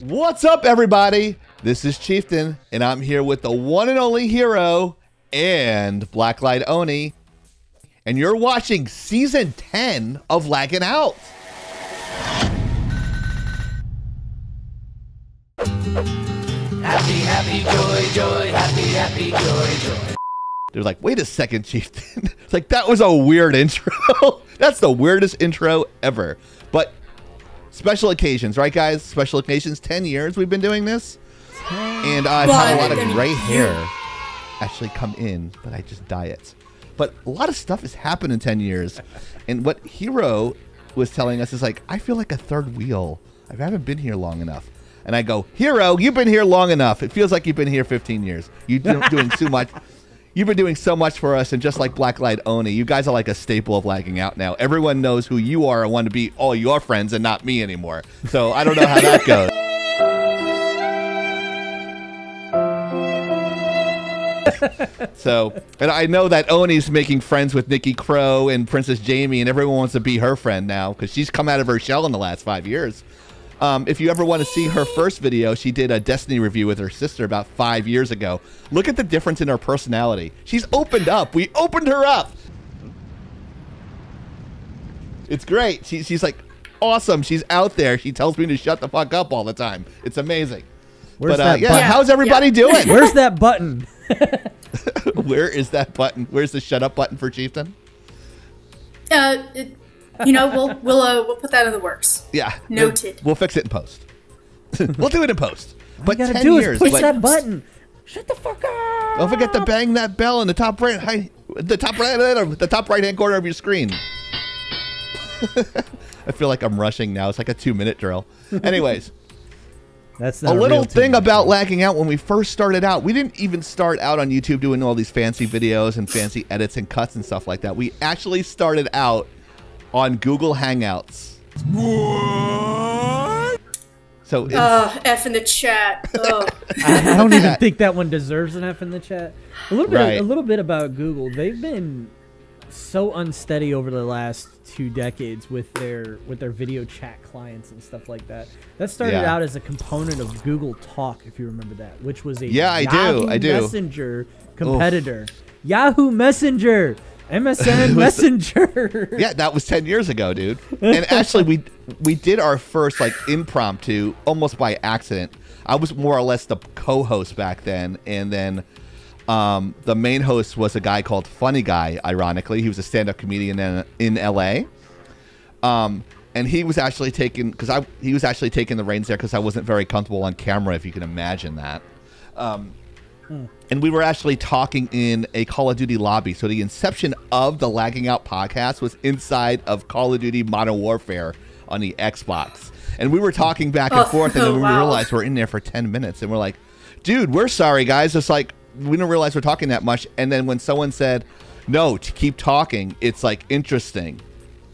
What's up, everybody? This is Chieftain, and I'm here with the one and only Hero and Blacklight Oni, and you're watching Season 10 of Laggin Out. Happy, happy, joy, joy, happy, happy, joy, joy. They're like, wait a second, Chieftain. It's like, that was a weird intro. That's the weirdest intro ever. But special occasions, right, guys? Special occasions. 10 years we've been doing this. And I've had a lot of gray hair actually come in, but I just dye it. But a lot of stuff has happened in 10 years. And what Hero was telling us is like, I feel like a third wheel. I haven't been here long enough. And I go, Hero, you've been here long enough. It feels like you've been here 15 years. You've been doing too much. You've been doing so much for us, and just like Blacklight Oni, you guys are like a staple of Lagging Out now. Everyone knows who you are and want to be all your friends and not me anymore. So I don't know how that goes. So, and I know that Oni's making friends with Nikki Crow and Princess Jamie, and everyone wants to be her friend now because she's come out of her shell in the last 5 years. If you ever want to see her first video, she did a Destiny review with her sister about 5 years ago. Look at the difference in her personality. She's opened up. We opened her up. It's great. She's like awesome. She's out there. She tells me to shut the fuck up all the time. It's amazing. Where's that yeah, button? how's everybody doing? Where's that button? Where is that button? Where's the shut up button for Chieftain? You know, we'll put that in the works. Yeah. Noted. We'll fix it in post. We'll do it in post. But All you gotta 10 do years. is push but that button. Shut the fuck up. Don't forget to bang that bell in the top right, the top right hand corner of your screen. I feel like I'm rushing now. It's like a 2-minute drill. Anyways, that's not a little real thing about Lagging Out. When we first started out, we didn't even start out on YouTube doing all these fancy videos and fancy edits and cuts and stuff like that. We actually started out on Google Hangouts. What? So F in the chat. I don't even think that one deserves an F in the chat. A little bit about Google. They've been so unsteady over the last 2 decades with their video chat clients and stuff like that. That started out as a component of Google Talk, if you remember that, which was a Yahoo Messenger competitor. Oof. Yahoo Messenger. MSN Messenger. Yeah, that was 10 years ago, dude. And actually, we did our first like impromptu almost by accident. I was more or less the co-host back then, and then the main host was a guy called Funny Guy. Ironically, he was a stand-up comedian in LA. And he was actually taking the reins there because I wasn't very comfortable on camera, if you can imagine that. And we were actually talking in a Call of Duty lobby. So the inception of the Lagging Out podcast was inside of Call of Duty Modern Warfare on the Xbox. And we were talking back and forth, and then we realized we're in there for 10 minutes. And we're like, dude, we're sorry, guys. It's like, we didn't realize we're talking that much. And then when someone said, no, to keep talking, it's like interesting.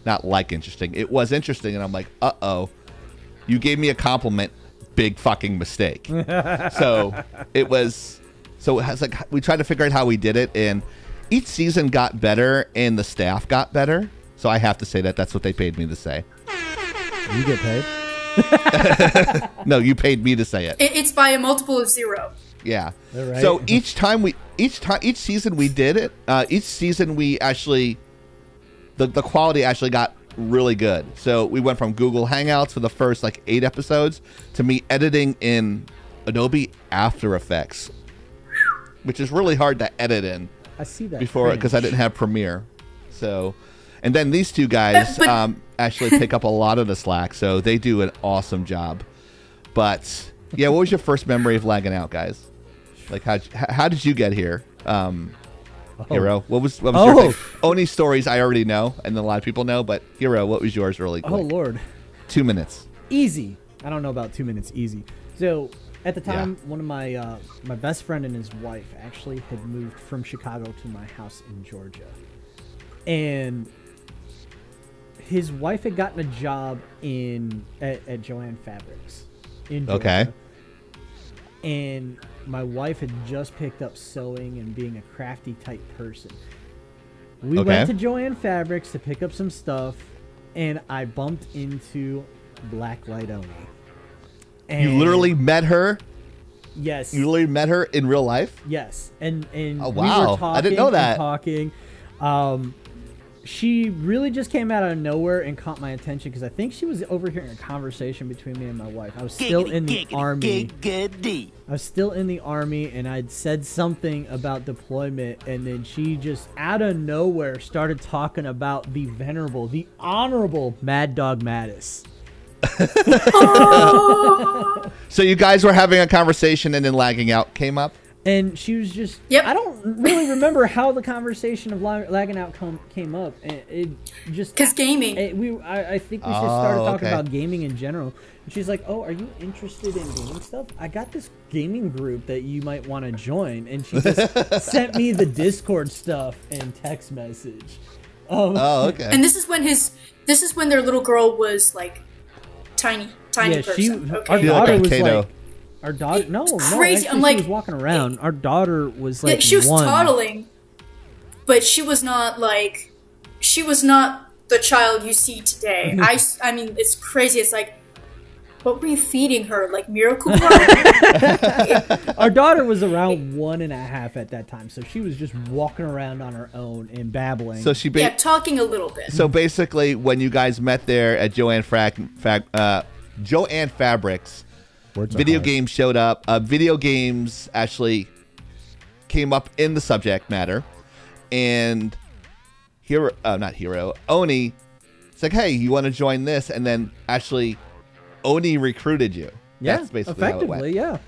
Not like interesting. It was interesting. And I'm like, uh-oh. You gave me a compliment. Big fucking mistake. So it was... So it has like we tried to figure out how we did it, and each season got better, and the staff got better. So I have to say that that's what they paid me to say. You get paid? No, you paid me to say it. It's by a multiple of 0. Yeah. Right. So each season we did it. Each season we actually, the quality actually got really good. So we went from Google Hangouts for the first like 8 episodes to me editing in Adobe After Effects, which is really hard to edit in. I see that before because I didn't have Premiere. So, and then these two guys actually pick up a lot of the slack, so they do an awesome job. But yeah, what was your first memory of Lagging Out, guys? Like how did you get here, Hero? What was your thing? Oni stories I already know, and a lot of people know. But Hero, what was yours really quick? Oh Lord, 2 minutes. Easy. I don't know about 2 minutes. Easy. So. At the time, one of my my best friend and his wife actually had moved from Chicago to my house in Georgia, and his wife had gotten a job at Joann Fabrics in Georgia. Okay. And my wife had just picked up sewing and being a crafty type person. We went to Joann Fabrics to pick up some stuff, and I bumped into Blacklight Oni. And You literally met her? yes. You literally met her in real life? Yes, and Oh, we wow. were talking I didn't know that. and talking. She really just came out of nowhere and caught my attention because I think she was overhearing a conversation between me and my wife. I was still in the army. I was still in the army, and I'd said something about deployment, and then she just out of nowhere started talking about the venerable, the honorable Mad Dog Mattis. So you guys were having a conversation, and then Lagging Out came up? And she was just, Yep. I don't really remember how the conversation of Laggin' Out came up. It just... Because gaming. I think we just started talking okay. about gaming in general. And she's like, oh, are you interested in gaming stuff? I got this gaming group that you might want to join. And she just sent me the Discord stuff and text message. Oh, okay. And this is when their little girl was like tiny Yeah, person. our Okay. Feel like daughter a was Kato. like... Our daughter, no, crazy. actually, I'm like, she was walking around. Our daughter was like, Yeah, she was 1. toddling, but she was not the child you see today. I mean, it's crazy. It's like, what were you feeding her? Like Miracle Grow? Our daughter was around 1.5 at that time, so she was just walking around on her own and babbling. So she Yeah, talking a little bit. So basically, when you guys met there at Joanne Fabrics, video games showed up. Video games actually came up in the subject matter, and Oni, it's like, hey, you want to join this? And then actually, Oni recruited you. yeah, That's basically how it went. effectively, yeah.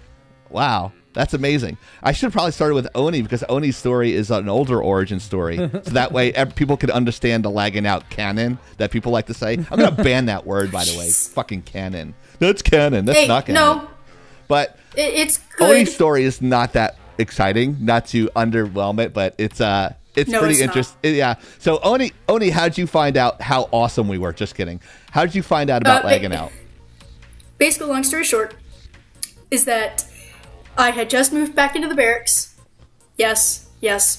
Wow, that's amazing. I should have probably started with Oni because Oni's story is an older origin story. So that way people could understand the Lagging Out canon that people like to say. I'm going to ban that word, by the way. Fucking canon. That's canon. That's not canon. No, But it's good. Oni's story is not that exciting, not to underwhelm it, but it's No, pretty it's interesting. Yeah. So Oni, how'd you find out how awesome we were? Just kidding. How did you find out about Lagging Out? Basically, long story short, is that I had just moved back into the barracks. Yes,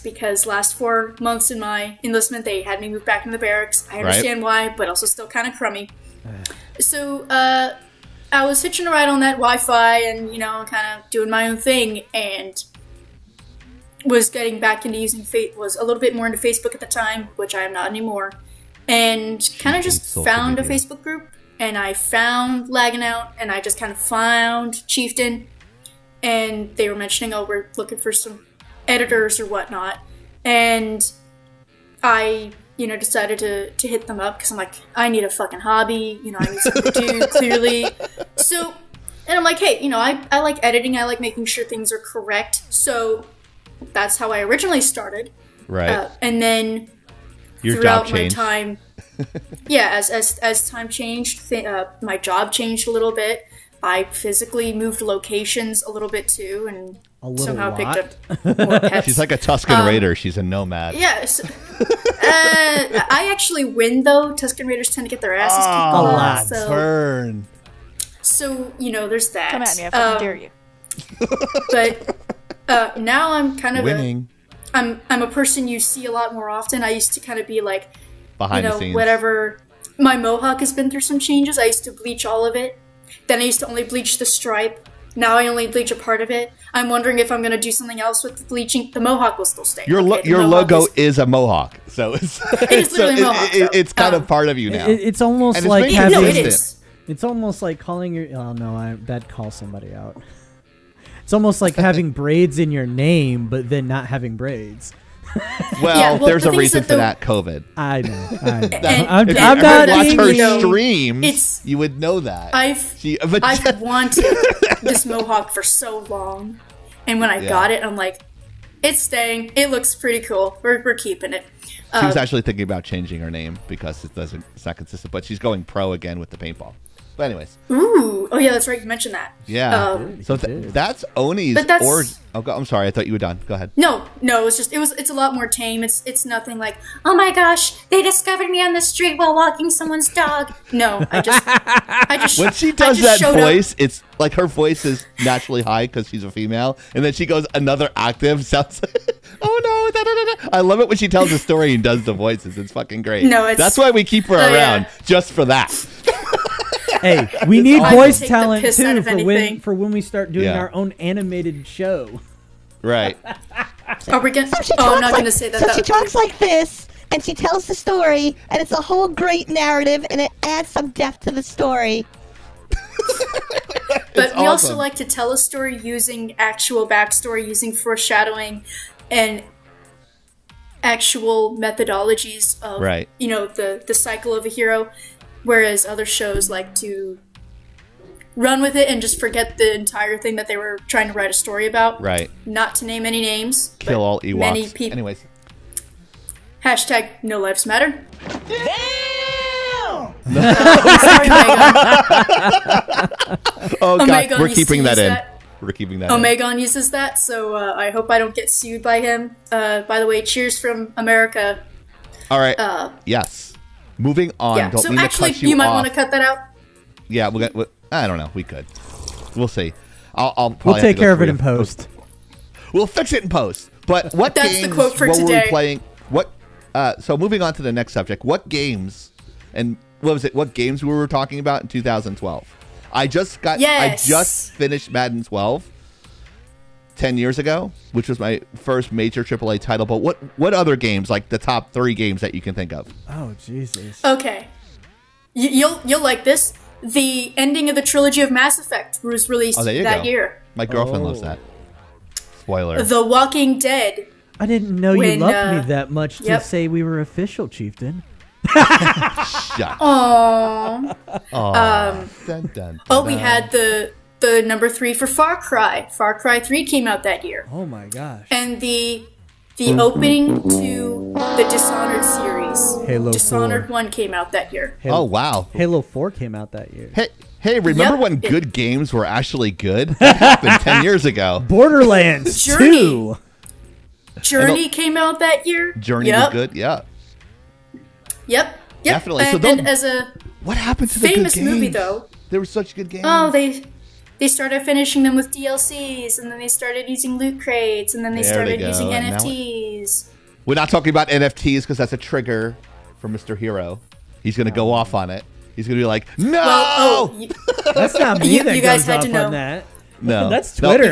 because last 4 months in my enlistment, they had me move back into the barracks. I understand why, but also still kind of crummy. So, I was hitching a ride on that Wi-Fi and, kind of doing my own thing, and was getting back into using was a little bit more into Facebook at the time, which I am not anymore, and kind of just found a Facebook group, and I found Laggin' Out, and I just kind of found Chieftain, and they were mentioning, oh, we're looking for some editors or whatnot, and I decided to hit them up because I'm like, I need a fucking hobby, I need something to do, clearly. So, and I'm like, hey, I like editing, I like making sure things are correct, so that's how I originally started. Right. And then Your throughout job my changed. time, yeah, as time changed, my job changed a little bit. I physically moved locations a little bit too, and somehow picked up more pets. She's like a Tuscan Raider. She's a nomad. Yes. I actually win, though. Tuscan Raiders tend to get their asses kicked a lot. Burn. So, there's that. Come at me, I fucking dare you. But now I'm kind of Winning. I'm a person you see a lot more often. I used to kind of be like, Behind the scenes. whatever. My mohawk has been through some changes. I used to bleach all of it. Then I used to only bleach the stripe. Now I only bleach a part of it. I'm wondering if I'm going to do something else with the bleaching. The mohawk will still stay. Your logo is a mohawk, so it's it is literally a mohawk. It's kind of part of you now. It's almost And it's like very having. No, it consistent. is. It's almost like calling your. Oh no, that calls somebody out. It's almost like having braids in your name, but then not having braids. Well, there's the a thing is reason that for that. COVID. I know. And- I'm If you not ever watch being her mean. streams, It's- you would know that. I've wanted this mohawk for so long, and when I got it, I'm like, it's staying. It looks pretty cool. We're keeping it. She was actually thinking about changing her name because it's not consistent, but she's going pro again with the paintball. But anyways, Ooh, oh yeah, that's right. You mentioned that. yeah. So that's Oni's. But that's- I'm sorry. I thought you were done. Go ahead. No, it's a lot more tame. It's nothing like, oh my gosh, they discovered me on the street while walking someone's dog. No, I just When she I does just that showed up. voice, it's like her voice is naturally high because she's a female, and then she goes another octave. Sounds. Oh no! Da, da, da, da. I love it when she tells the story and does the voices. It's fucking great. No, it's- that's why we keep her oh, around yeah. just for that. Hey, we need I will voice take the talent piss out too of anything. for when we start doing Yeah. our own animated show. Right. Are we gonna? So she Oh, I'm talks not like, gonna say that. so she talks like this, and she tells the story, and it's a whole great narrative, and it adds some depth to the story. But we also awesome. like to tell a story using actual backstory, using foreshadowing, and actual methodologies of, Right. you know, the cycle of a hero, whereas other shows like to run with it and just forget the entire thing that they were trying to write a story about. Right. Not to name any names. Kill but all Ewoks. Many people. Anyways. Hashtag no lives matter. Damn! Sorry, Megan. Oh god, Omegon we're used to keeping that use in. that. We're keeping that in. Omegon uses that, so I hope I don't get sued by him. By the way, cheers from America. All right. Yes. Moving on. Yeah. Don't So mean actually, to cut you might off. want to cut that out. Yeah, I don't know. We could. We'll see. I'll probably We'll have take to go care of it through in post. We'll fix it in post. But what That's the games? quote for what were today. we playing? What? So moving on to the next subject. What games? And what was it? What games we were talking about in 2012? I just finished Madden 12 10 years ago, which was my first major AAA title. But what other games, like the top 3 games that you can think of? Oh Jesus. Okay. You'll like this. The ending of the trilogy of Mass Effect was released there you that go. year. My girlfriend loves that. Spoiler. The Walking Dead. I didn't know you When, loved me that much yep. to say we were official, Chieftain. Shut. Aww. Dun, dun, dun, Oh, we dun. had the number 3 for Far Cry. Far Cry 3 came out that year. Oh my gosh. And the opening to the Dishonored series. Halo Dishonored 4. 1 came out that year. Oh wow. Halo 4 came out that year. Hey, remember Yep. when good games were actually good? That happened 10 years ago. Borderlands Journey. 2. Journey came out that year. Journey Yep. was good, yeah. Yep. Definitely. So And as a What happened to the famous good games? movie, though. There were such good games. Oh, they started finishing them with DLCs, and then they started using loot crates, and then they There started they go, using and now NFTs. We're not talking about NFTs because that's a trigger for Mr. Hero. He's going to go off on it. He's going to be like, no! Well, That's not me You- that you guys goes had off to know. on that. No. That's No, Twitter. you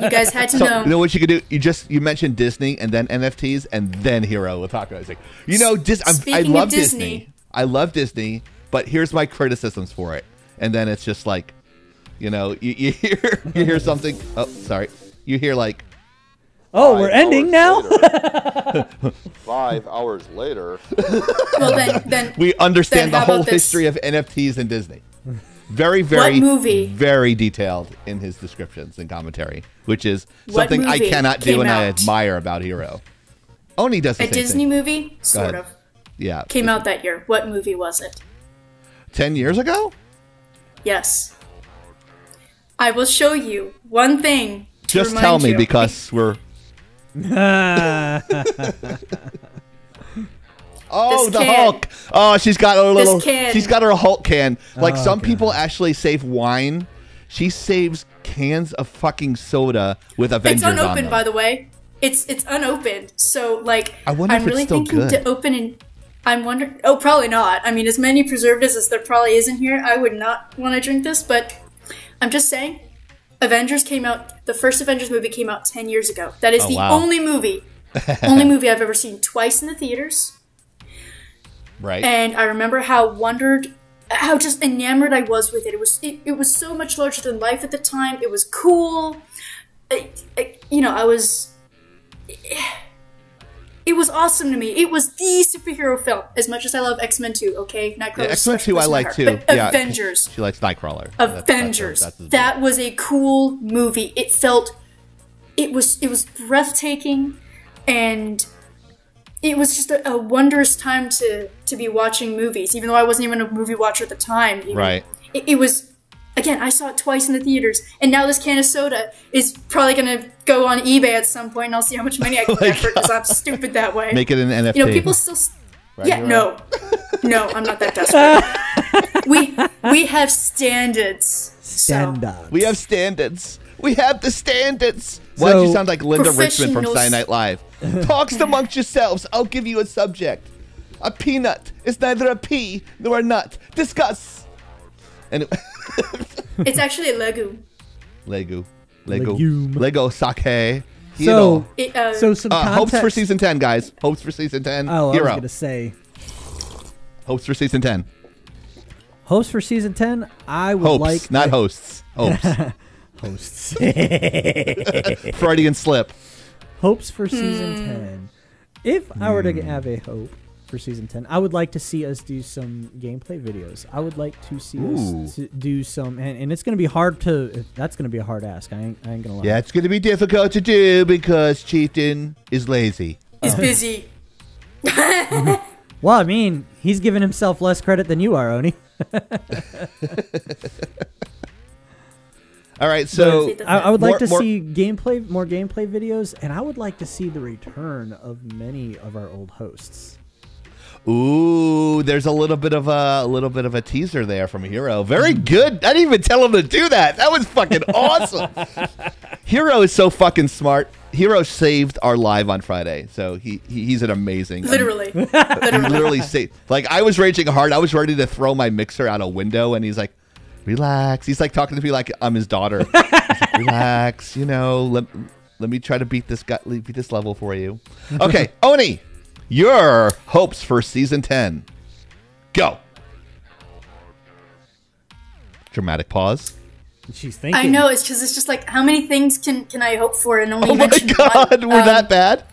guys had to So, know. you know what you could do? You mentioned Disney and then NFTs and then Hero. We'll talk about it. It's like, I Speaking love of Disney. I love Disney, but here's my criticisms for it. And then it's just like, you hear something. Oh, sorry. You hear like, Oh, we're ending now? 5 hours later. Well, then we understand the how whole about this? history of NFTs and Disney. Very, very, movie? very detailed in his descriptions and commentary, which is What something I movie cannot do came and I out? admire about Hero. Oni does the a same Disney thing. movie, sort ahead. of, Yeah. came out that year. What movie was it? 10 years ago? Yes. I will show you one thing. To Just remind tell me you. because we're. Oh, This the can. Hulk! Oh, she's got her little. can. She's got her Hulk can. Like some God. people actually save wine. She saves cans of fucking soda with Avengers It's on unopened, them. by the way. It's unopened. So like, I wonder I'm if it's really still thinking good. to open and. I'm wondering. Oh, probably not. I mean, as many preservatives as there probably is in here, I would not want to drink this. But I'm just saying, Avengers came out. The first Avengers movie came out 10 years ago. That is Oh, the wow. only movie I've ever seen twice in the theaters. Right. And I remember how just enamored I was with it. It was so much larger than life at the time. It was cool. It was awesome to me. It was the superhero film. As much as I love X-Men 2, okay? Nightcrawler. Yeah, X-Men 2 I like too. But Yeah, Avengers. She likes Nightcrawler. Avengers. That's his That was a cool movie. It was breathtaking, and it was just a wondrous time to be watching movies, even though I wasn't even a movie watcher at the time. Right. It was, again, I saw it twice in the theaters, and now this can of soda is probably going to go on eBay at some point, and I'll see how much money I can get for it, because I'm stupid that way. Make it an NFT. You know, people still... Right, yeah, you're no. No, I'm not that desperate. we have standards. Stand So. up. We have standards. We have the standards. Why don't you So- sound like Linda Richmond from Professionals- Saturday Night Live? Talks amongst yourselves. I'll give you a subject. A peanut is neither a pea nor a nut. Discuss. And It's actually a legume. Legume. Legume. Lego sake. So, Hero. so some context. Hopes for season 10, guys. Hopes for season 10. Oh, Hero. I was gonna say. Hopes for season 10. Hosts for season 10. I would Hopes, like not hosts. Hopes. hosts. Freudian slip. Hopes for season 10. If I were to have a hope for season 10, I would like to see us do some gameplay videos. I would like to see us do some, and it's going to be hard to, that's going to be a hard ask. I ain't going to lie. Yeah, it's going to be difficult to do because Chieftain is lazy. He's busy. Well, I mean, he's giving himself less credit than you are, Oni. All right, so I would like to see more gameplay videos, and I would like to see the return of many of our old hosts. ooh, there's a little bit of a teaser there from Hero. Very good. I didn't even tell him to do that. That was fucking awesome. Hero is so fucking smart. Hero saved our live on Friday, so he's an amazing. Literally. He literally saved. Like, I was raging hard. I was ready to throw my mixer out a window, and he's like, "Relax." He's like talking to me like I'm his daughter. He's like, "Relax, let me try to beat this level for you." Okay, Oni, your hopes for season 10. Go. Dramatic pause. She's thinking. I know, it's because it's just like, how many things can I hope for and only Oh my mention god, one? we're that bad?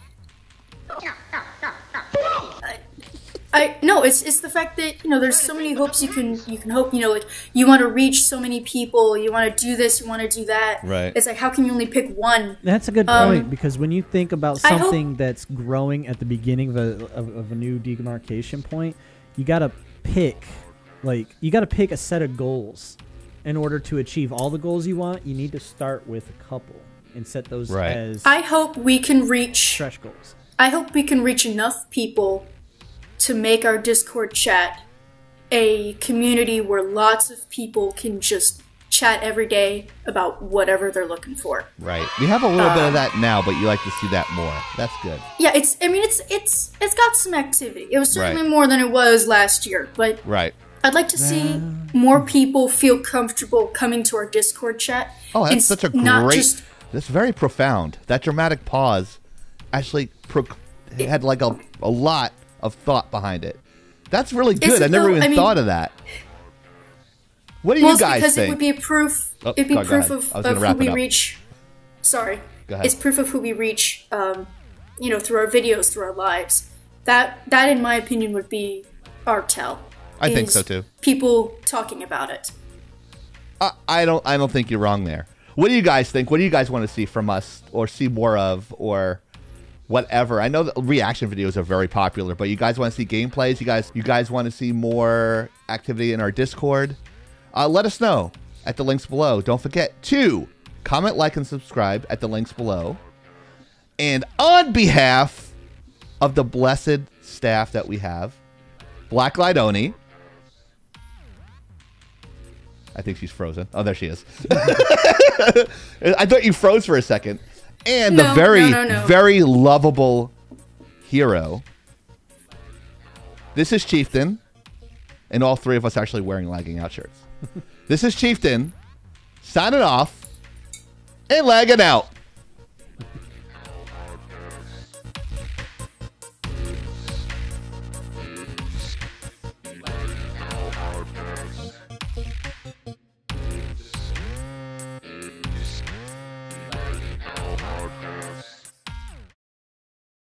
No, it's the fact that there's so many hopes you can hope. Like, you want to reach so many people, you want to do this, you want to do that. Right. It's like, how can you only pick one? That's a good point, because when you think about something that's growing at the beginning of a new demarcation point, you gotta pick a set of goals. In order to achieve all the goals you want, you need to start with a couple and set those as I hope we can reach stretch goals. I hope we can reach enough people to make our Discord chat a community where lots of people can just chat every day about whatever they're looking for. Right. We have a little bit of that now, but you like to see that more. That's good. Yeah, it's got some activity. It was certainly more than it was last year, but I'd like to see more people feel comfortable coming to our Discord chat. Oh, that's such a great. That's very profound. That dramatic pause actually had like a lot of thought behind it. That's really good. I never even thought of that. What do you guys because think? It would be a proof. It'd be proof of who we reach. Sorry, it's proof of who we reach. Through our videos, through our lives. That in my opinion would be our tell. I think so too. People talking about it. I don't think you're wrong there. What do you guys think? What do you guys want to see from us, or see more of, or whatever? I know that reaction videos are very popular, but you guys want to see gameplays? You guys want to see more activity in our Discord? Let us know at the links below. Don't forget to comment, like, and subscribe at the links below. And on behalf of the blessed staff that we have, Blacklight Oni. I think she's frozen. Oh, there she is. I thought you froze for a second. And the very lovable Hero. This is Chieftain. And all three of us actually wearing Lagging Out shirts. This is Chieftain. Signing off. And Lagging Out.